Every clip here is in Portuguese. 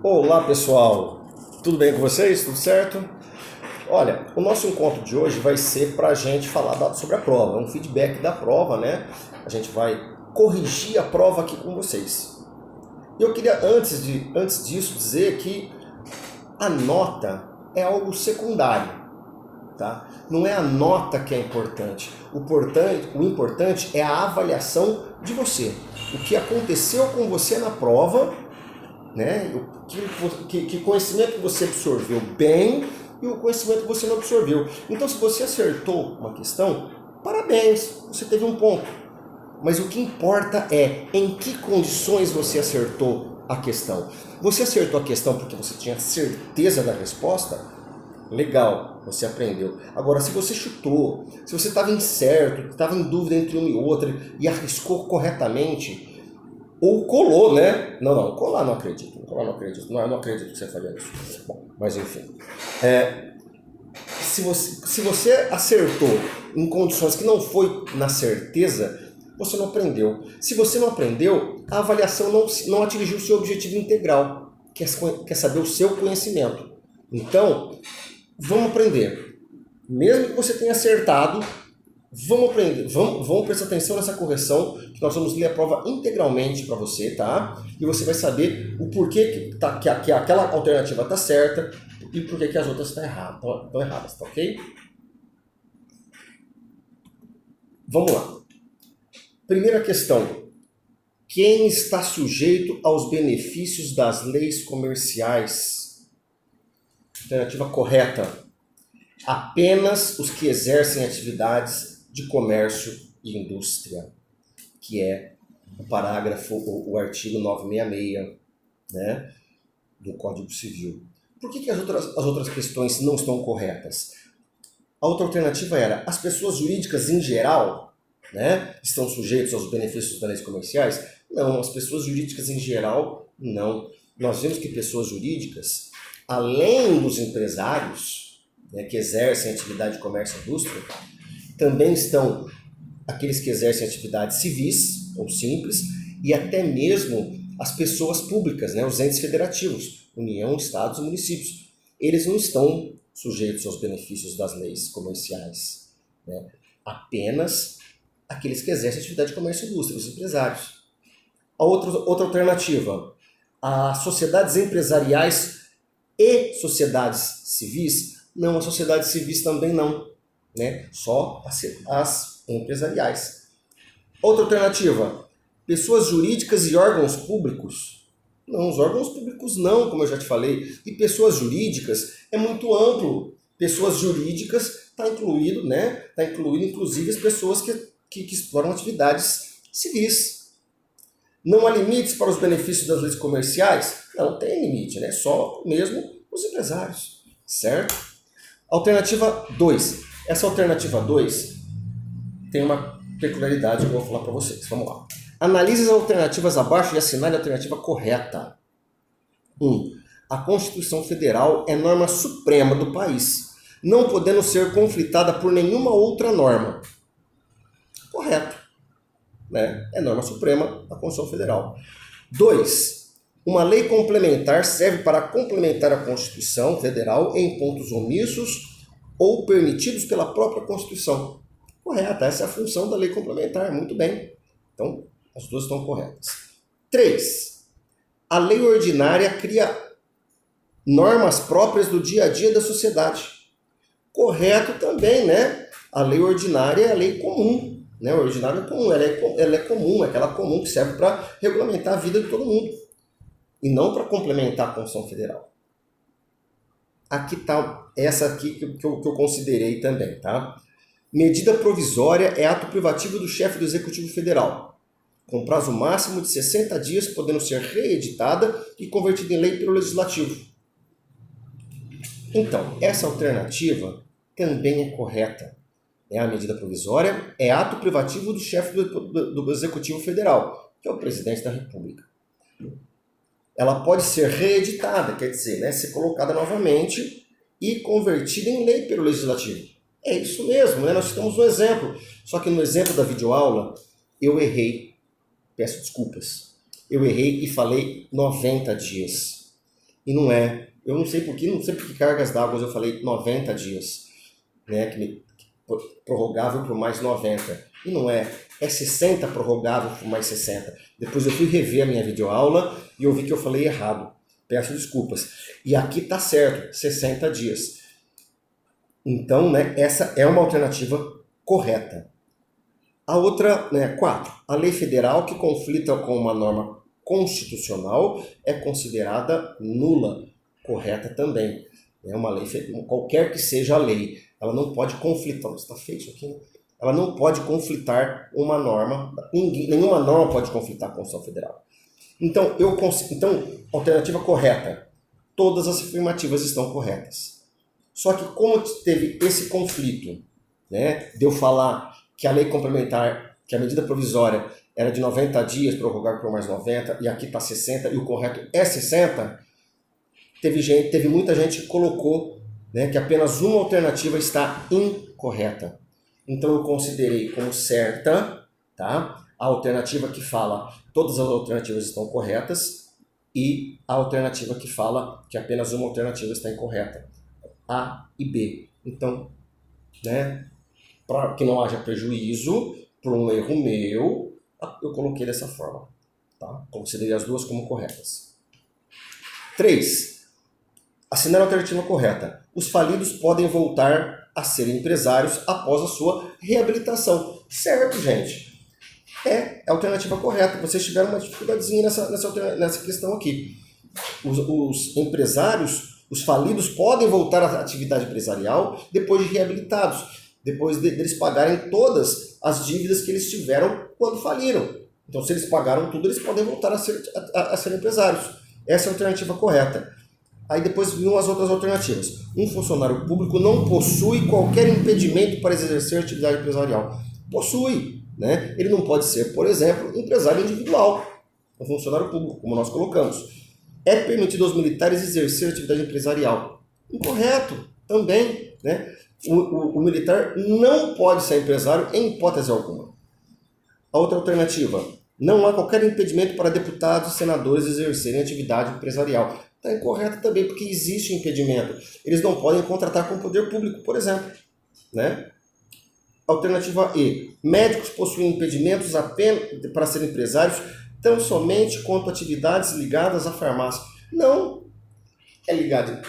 Olá pessoal, tudo bem com vocês? Tudo certo? Olha, o nosso encontro de hoje vai ser para a gente falar sobre a prova, um feedback da prova, né? A gente vai corrigir a prova aqui com vocês. Eu queria antes disso dizer que a nota é algo secundário, tá? Não é a nota que é importante. O importante é a avaliação de você. O que aconteceu com você na prova, né? Que conhecimento que você absorveu bem e o conhecimento que você não absorveu. Então, se você acertou uma questão, parabéns, você teve um ponto. Mas o que importa é em que condições você acertou a questão. Você acertou a questão porque você tinha certeza da resposta? Legal, você aprendeu. Agora, se você chutou, se você estava incerto, estava em dúvida entre uma e outra e arriscou corretamente, ou colou, né? Não, colar não acredito. Colar não acredito. Não, eu não acredito que você faria isso. Bom, mas enfim. Se você acertou em condições que não foi na certeza, você não aprendeu. Se você não aprendeu, a avaliação não atingiu o seu objetivo integral, que é saber o seu conhecimento. Então, vamos aprender. Mesmo que você tenha acertado, vamos aprender, vamos prestar atenção nessa correção, que nós vamos ler a prova integralmente para você, tá? E você vai saber o porquê que aquela alternativa está certa e porquê que as outras estão erradas, tá ok? Vamos lá. Primeira questão. Quem está sujeito aos benefícios das leis comerciais? Alternativa correta. Apenas os que exercem atividades de comércio e indústria, que é o parágrafo, o artigo 966, né, do Código Civil. Por que as outras questões não estão corretas? A outra alternativa era, as pessoas jurídicas em geral, né, estão sujeitas aos benefícios das leis comerciais? Não, as pessoas jurídicas em geral, não. Nós vemos que pessoas jurídicas, além dos empresários, né, que exercem atividade de comércio e indústria, também estão aqueles que exercem atividades civis ou simples e até mesmo as pessoas públicas, né, os entes federativos, União, Estados e municípios. Eles não estão sujeitos aos benefícios das leis comerciais, né? Apenas aqueles que exercem atividade de comércio e indústria, os empresários. A outra alternativa, as sociedades empresariais e sociedades civis. Não, as sociedades civis também não, né? Só as empresariais. Outra alternativa, pessoas jurídicas e órgãos públicos. Não, os órgãos públicos não, como eu já te falei. E pessoas jurídicas é muito amplo. Pessoas jurídicas está incluído, né? Está incluído inclusive as pessoas que exploram atividades civis. Não há limites para os benefícios das leis comerciais? Não tem limite, né? Só mesmo os empresários, certo? Alternativa 2. Essa alternativa 2 tem uma peculiaridade que eu vou falar para vocês. Vamos lá. Analise as alternativas abaixo e assinale a alternativa correta. 1. A Constituição Federal é norma suprema do país, não podendo ser conflitada por nenhuma outra norma. Correto. Né? É norma suprema da Constituição Federal. 2. Uma lei complementar serve para complementar a Constituição Federal em pontos omissos ou permitidos pela própria Constituição. Correta, essa é a função da lei complementar, muito bem. Então, as duas estão corretas. 3. A lei ordinária cria normas próprias do dia a dia da sociedade. Correto também, né? A lei ordinária é a lei comum. Né? O ordinário é comum, ela é comum, é aquela comum que serve para regulamentar a vida de todo mundo. E não para complementar a Constituição Federal. Aqui está essa aqui que eu considerei também, tá? Medida provisória é ato privativo do chefe do Executivo Federal, com prazo máximo de 60 dias, podendo ser reeditada e convertida em lei pelo Legislativo. Então, essa alternativa também é correta. A medida provisória é ato privativo do chefe do Executivo Federal, que é o presidente da República. Ela pode ser reeditada, quer dizer, né, ser colocada novamente e convertida em lei pelo Legislativo. É isso mesmo, né? Nós temos um exemplo. Só que no exemplo da videoaula, eu errei. Peço desculpas. Eu errei e falei 90 dias. E não é. Eu não sei por que cargas d'água eu falei 90 dias, né? Prorrogável por mais 90. E não é. É 60 prorrogável por mais 60. Depois eu fui rever a minha videoaula e eu vi que eu falei errado. Peço desculpas. E aqui está certo, 60 dias. Então, né, essa é uma alternativa correta. A outra, 4. A lei federal que conflita com uma norma constitucional é considerada nula. Correta também. É uma lei, qualquer que seja a lei, ela não pode conflitar. Está feio isso aqui, né? Ela não pode conflitar uma norma. Nenhuma norma pode conflitar com a Constituição Federal. Então, alternativa correta. Todas as afirmativas estão corretas. Só que como teve esse conflito, né, de eu falar que a lei complementar, que a medida provisória era de 90 dias, prorrogar por mais 90, e aqui está 60, e o correto é 60, teve muita gente que colocou, né, que apenas uma alternativa está incorreta. Então eu considerei como certa, tá, a alternativa que fala todas as alternativas estão corretas e a alternativa que fala que apenas uma alternativa está incorreta. A e B. Então, né, para que não haja prejuízo por um erro meu, eu coloquei dessa forma. Tá? Considerei as duas como corretas. 3. Assinar a alternativa correta. Os falidos podem voltar a ser empresários após a sua reabilitação. Certo, gente? É a alternativa correta. Vocês tiveram uma dificuldadezinha nessa questão aqui. Os empresários, os falidos, podem voltar à atividade empresarial depois de reabilitados, depois deles pagarem todas as dívidas que eles tiveram quando faliram. Então, se eles pagaram tudo, eles podem voltar a ser empresários. Essa é a alternativa correta. Aí depois vinham as outras alternativas. Um funcionário público não possui qualquer impedimento para exercer atividade empresarial. Possui, né? Ele não pode ser, por exemplo, empresário individual, um funcionário público, como nós colocamos. É permitido aos militares exercer atividade empresarial. Incorreto, também, né? O militar não pode ser empresário em hipótese alguma. A outra alternativa, não há qualquer impedimento para deputados e senadores exercerem atividade empresarial. Está incorreto também, porque existe impedimento. Eles não podem contratar com o poder público, por exemplo, né? Alternativa E. Médicos possuem impedimentos apenas para serem empresários tão somente quanto atividades ligadas à farmácia. Não. É ligado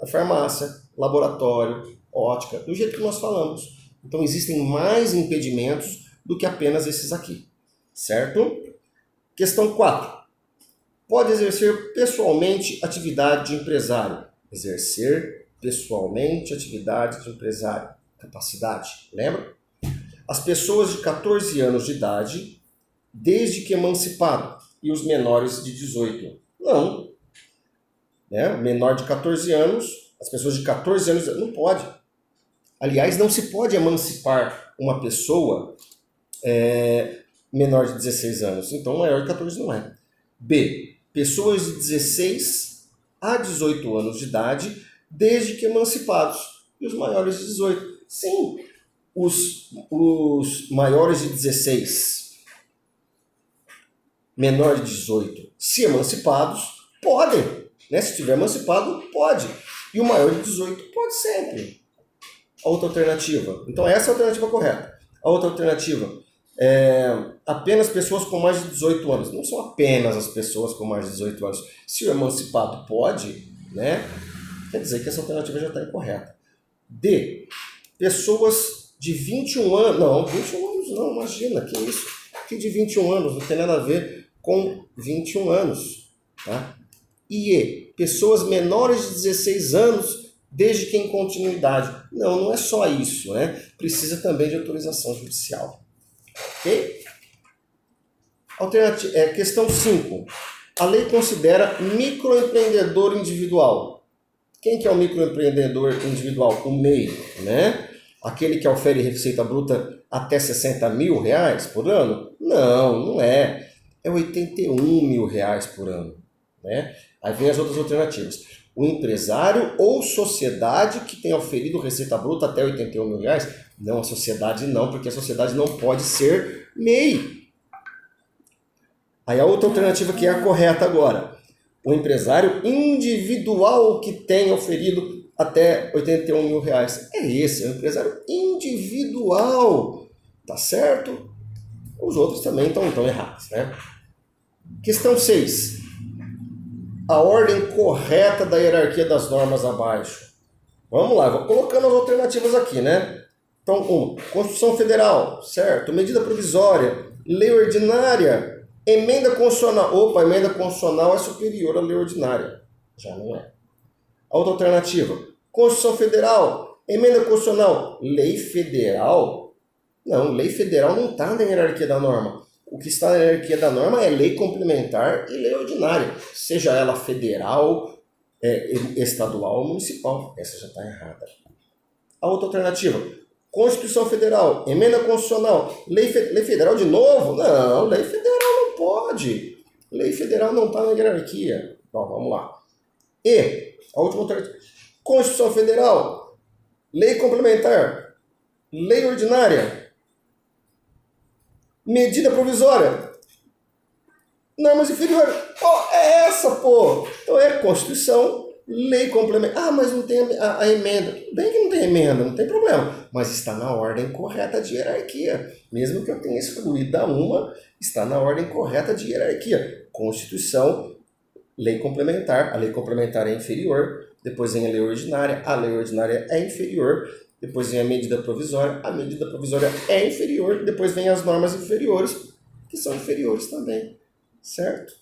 à farmácia, laboratório, ótica, do jeito que nós falamos. Então existem mais impedimentos do que apenas esses aqui. Certo? Questão 4. Pode exercer pessoalmente atividade de empresário. Exercer pessoalmente atividade de empresário. Capacidade, lembra? As pessoas de 14 anos de idade, desde que emancipado, e os menores de 18. Não. Né? Menor de 14 anos, as pessoas de 14 anos, não pode. Aliás, não se pode emancipar uma pessoa menor de 16 anos. Então, maior de 14 não é. B. Pessoas de 16 a 18 anos de idade, desde que emancipados. E os maiores de 18. Sim, os maiores de 16, menor de 18, se emancipados, podem. Né? Se estiver emancipado, pode. E o maior de 18 pode sempre. A outra alternativa. Então, essa é a alternativa correta. A outra alternativa apenas pessoas com mais de 18 anos. Não são apenas as pessoas com mais de 18 anos. Se o emancipado pode, né? Quer dizer que essa alternativa já está incorreta. D. Pessoas de 21 anos. Não, 21 anos não, imagina, que isso? Que de 21 anos, não tem nada a ver com 21 anos. Tá? E. Pessoas menores de 16 anos, desde que em continuidade. Não é só isso, né? Precisa também de autorização judicial. Ok? Questão 5. A lei considera microempreendedor individual. Quem que é o microempreendedor individual? O MEI, né? Aquele que ofere receita bruta até R$60 mil por ano? Não é. É R$81 mil por ano. Né? Aí vem as outras alternativas. O empresário ou sociedade que tenha oferido receita bruta até R$81 mil? Não, a sociedade não, porque a sociedade não pode ser MEI. Aí a outra alternativa que é a correta agora. O empresário individual que tenha oferido até R$81 mil. É esse, é o empresário individual. Tá certo? Os outros também estão errados, né? Questão 6. A ordem correta da hierarquia das normas abaixo. Vamos lá, vou colocando as alternativas aqui, né? Então, 1. Constituição Federal, certo? Medida provisória, lei ordinária, emenda constitucional. Opa, emenda constitucional é superior à lei ordinária. Já não é. A outra alternativa, Constituição Federal, emenda constitucional, lei federal. Não, lei federal não está na hierarquia da norma. O que está na hierarquia da norma é lei complementar e lei ordinária, seja ela federal, estadual ou municipal. Essa já está errada. A outra alternativa, Constituição Federal, emenda constitucional, lei federal de novo? Não, lei federal não pode. Lei federal não está na hierarquia. Bom, vamos lá. E, a última alternativa, Constituição Federal, lei complementar, lei ordinária, medida provisória, normas inferiores. É essa, pô. Então é Constituição, lei complementar. Ah, mas não tem a emenda. Bem que não tem emenda, não tem problema. Mas está na ordem correta de hierarquia. Mesmo que eu tenha excluído uma, está na ordem correta de hierarquia. Constituição, lei complementar. A lei complementar é inferior. Depois vem a lei ordinária é inferior. Depois vem a medida provisória é inferior. Depois vem as normas inferiores, que são inferiores também. Certo?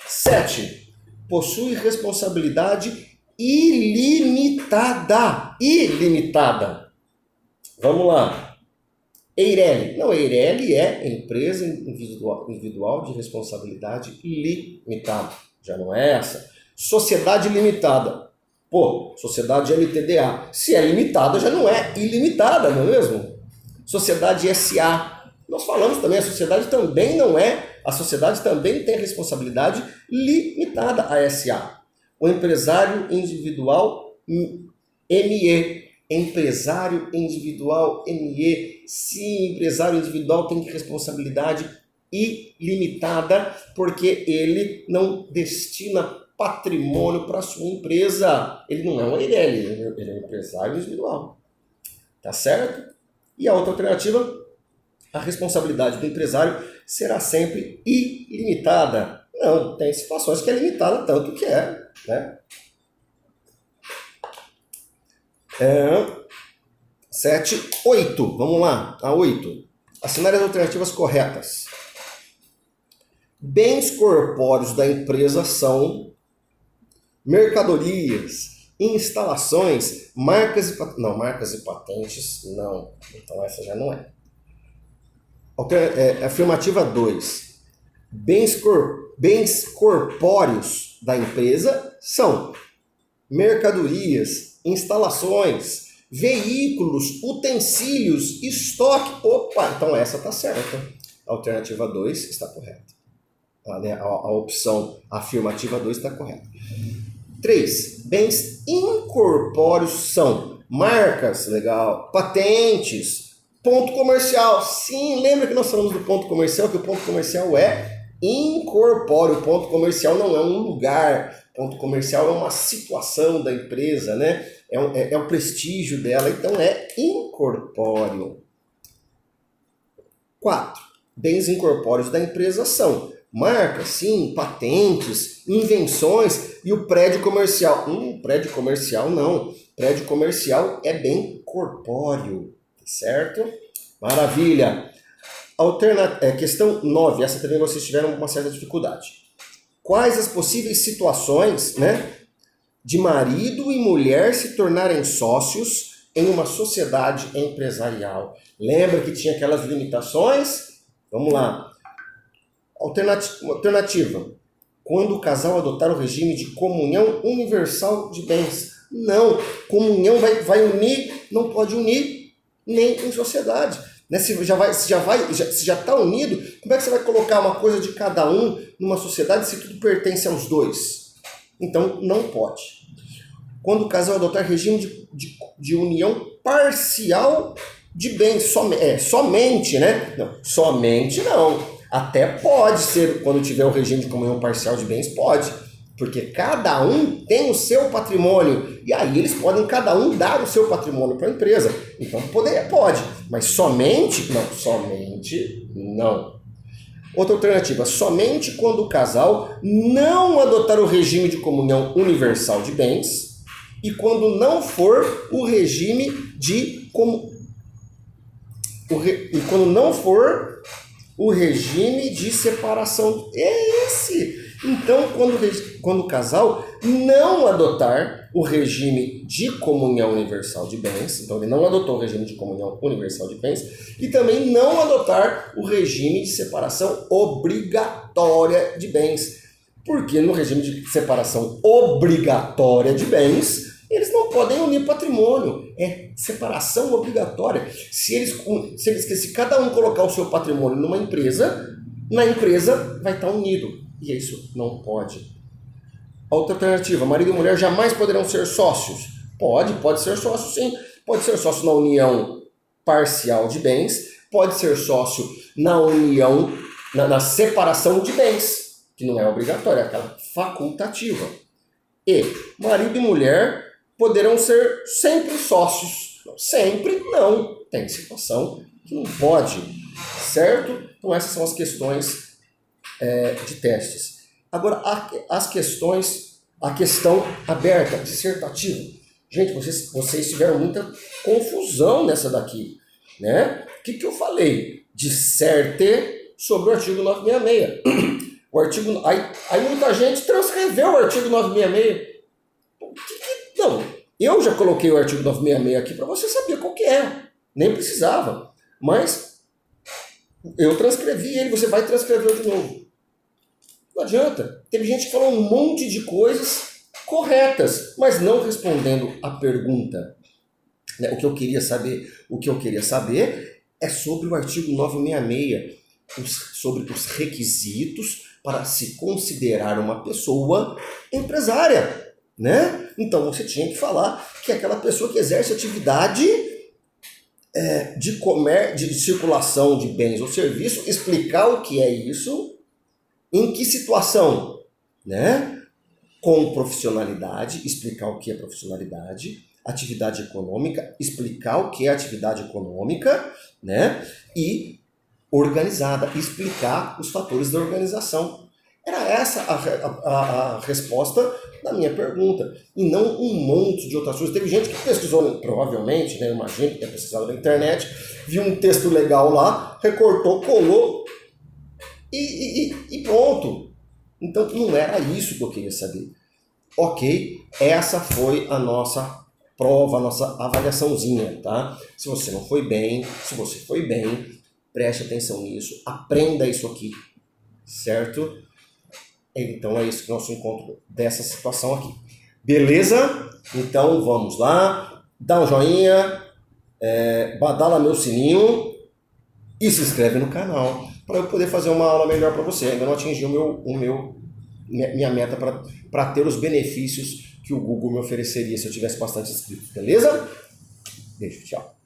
7. Possui responsabilidade ilimitada. Ilimitada. Vamos lá. EIRELI. Não, EIRELI é empresa individual de responsabilidade limitada. Já não é essa. Sociedade limitada. Pô, sociedade LTDA. Se é limitada, já não é ilimitada, não é mesmo? Sociedade SA. Nós falamos também, a sociedade também não é. A sociedade também tem responsabilidade limitada, a SA. O empresário individual ME. Empresário individual ME. Sim, empresário individual tem responsabilidade ilimitada, porque ele não destina patrimônio para sua empresa. Ele não é um EIRELI, ele é um empresário individual. Tá certo? E a outra alternativa, a responsabilidade do empresário será sempre ilimitada. Não, tem situações que é limitada, tanto que é, né? 7, 8. Vamos lá, a 8. Assinar as alternativas corretas. Bens corpóreos da empresa são mercadorias, instalações, marcas e patentes, não. Então essa já não é. Afirmativa 2. Bens corpóreos da empresa são mercadorias, instalações, veículos, utensílios, estoque. Opa, então essa está certa. A alternativa 2 está correta. A opção afirmativa 2 está correta. 3. Bens incorpóreos são marcas, legal, patentes, ponto comercial. Sim, lembra que nós falamos do ponto comercial, que o ponto comercial é incorpóreo. O ponto comercial não é um lugar. O ponto comercial é uma situação da empresa, né? É o prestígio dela, então é incorpóreo. 4. Bens incorpóreos da empresa são marcas, sim, patentes, invenções e o prédio comercial. Prédio comercial não. Prédio comercial é bem corpóreo, certo? Maravilha. Questão 9, essa também vocês tiveram uma certa dificuldade. Quais as possíveis situações, né, de marido e mulher se tornarem sócios em uma sociedade empresarial? Lembra que tinha aquelas limitações? Vamos lá. Alternativa. Quando o casal adotar o regime de comunhão universal de bens. Não. Comunhão vai unir, não pode unir nem em sociedade. Né? Se já está unido, como é que você vai colocar uma coisa de cada um numa sociedade se tudo pertence aos dois? Então, não pode. Quando o casal adotar regime de união parcial de bens, somente, né? Não, somente não. Até pode ser, quando tiver o regime de comunhão parcial de bens, pode. Porque cada um tem o seu patrimônio. E aí eles podem cada um dar o seu patrimônio para a empresa. Então pode. Mas somente? Não, somente não. Outra alternativa, somente quando o casal não adotar o regime de comunhão universal de bens e quando não for o regime de e quando não for o regime de separação. É esse. Então, quando o casal não adotar o regime de comunhão universal de bens, então ele não adotou o regime de comunhão universal de bens, e também não adotar o regime de separação obrigatória de bens. Porque no regime de separação obrigatória de bens, eles não podem unir patrimônio. É separação obrigatória. Se cada um colocar o seu patrimônio numa empresa, na empresa vai estar unido. E isso não pode. Outra alternativa, marido e mulher jamais poderão ser sócios. Pode ser sócio sim. Pode ser sócio na união parcial de bens, pode ser sócio na união, na separação de bens, que não é obrigatória, é aquela facultativa. E marido e mulher poderão ser sempre sócios. Sempre não. Tem situação que não pode, certo? Então essas são as questões de testes. Agora, a questão aberta, dissertativa. Gente, vocês tiveram muita confusão nessa daqui, né? O que eu falei? Disserte sobre o artigo 966. Aí muita gente transcreveu o artigo 966. Não, eu já coloquei o artigo 966 aqui para você saber qual que é. Nem precisava. Mas eu transcrevi ele, você vai transcrever de novo. Não adianta. Teve gente que falou um monte de coisas corretas, mas não respondendo a pergunta. O que eu queria saber é sobre o artigo 966, sobre os requisitos para se considerar uma pessoa empresária, né? Então você tinha que falar que é aquela pessoa que exerce atividade de circulação de bens ou serviços, explicar o que é isso. Em que situação? Né? Com profissionalidade, explicar o que é profissionalidade, atividade econômica, explicar o que é atividade econômica, né? E organizada, explicar os fatores da organização. Era essa a resposta da minha pergunta, e não um monte de outras coisas. Teve gente que pesquisou, provavelmente, né? Imagino que tenha pesquisado na internet, viu um texto legal lá, recortou, colou, e pronto. Então não era isso que eu queria saber. Ok, essa foi a nossa prova, a nossa avaliaçãozinha, tá? Se você não foi bem, se você foi bem, preste atenção nisso, aprenda isso aqui, certo? Então é isso que nós encontramos dessa situação aqui. Beleza? Então vamos lá, dá um joinha, badala meu sininho e se inscreve no canal, para eu poder fazer uma aula melhor para você. Ainda não atingi minha meta para ter os benefícios que o Google me ofereceria se eu tivesse bastante inscritos. Beleza? Beijo, tchau.